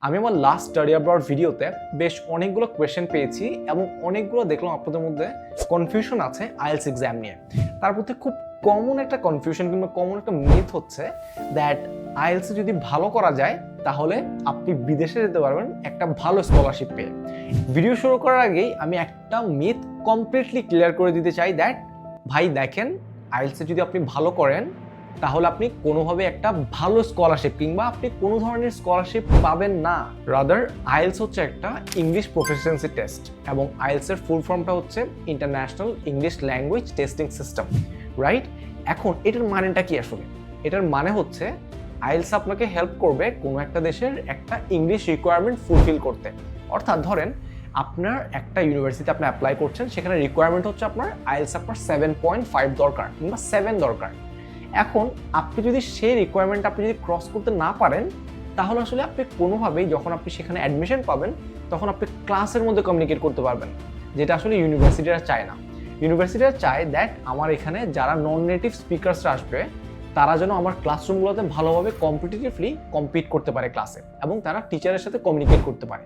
আমি আমার last study abroad ভিডিওতে বেশ অনেকগুলো কোয়েশ্চেন পেয়েছি এবং অনেকগুলো দেখলাম আপনাদের মধ্যে কনফিউশন আছে আইএলটিএস এক্সাম নিয়ে। তার মধ্যে খুব কমন একটা কনফিউশন কিংবা কমন একটা মিথ হচ্ছে দ্যাট আইএলটিএস যদি ভালো করা যায় তাহলে আপনি বিদেশে যেতে পারবেন একটা ভালো স্কলারশিপ পেয়ে। ভিডিও শুরু করার আগেই আমি একটা মিথ কমপ্লিটলি ক্লিয়ার করে দিতে চাই দ্যাট ভাই দেখেন, আইএলটিএস যদি আপনি ভালো করেন তাহলে আপনি কোনোভাবে একটা ভালো স্কলারশিপ কিংবা আপনি কোনো ধরনের স্কলারশিপ পাবেন না। রাদার আইএলটিএস হচ্ছে একটা ইংলিশ প্রফিসিয়েন্সি টেস্ট এবং আইএলটিএস এর ফুল ফর্মটা হচ্ছে international English language testing system, right? এখন এটার মানেটা কি আসলে? এটার মানে হচ্ছে আইএলটিএস আপনাকে হেল্প করবে কোনো একটা দেশের একটা ইংলিশ রিকোয়ারমেন্ট ফুলফিল করতে। অর্থাৎ ধরেন আপনার একটা ইউনিভার্সিটিতে আপনি অ্যাপ্লাই করছেন, সেখানে রিকোয়ারমেন্ট হচ্ছে আপনার আইএলটিএস আপনার 7.5 দরকার কিংবা 7 দরকার। এখন আপনি যদি সেই রিকোয়ারমেন্ট আপনি যদি ক্রস করতে না পারেন তাহলে আসলে আপনি কোনোভাবেই যখন আপনি সেখানে অ্যাডমিশন পাবেন তখন আপনি ক্লাসের মধ্যে কমিউনিকেট করতে পারবেন, যেটা আসলে ইউনিভার্সিটিরা চায় না। ইউনিভার্সিটিরা চায় দ্যাট আমার এখানে যারা নন নেটিভ স্পিকার্সরা আসবে তারা যেন আমার ক্লাসরুমগুলোতে ভালোভাবে কম্পিটিটিভলি কম্পিট করতে পারে ক্লাসে এবং তারা টিচারের সাথে কমিউনিকেট করতে পারে।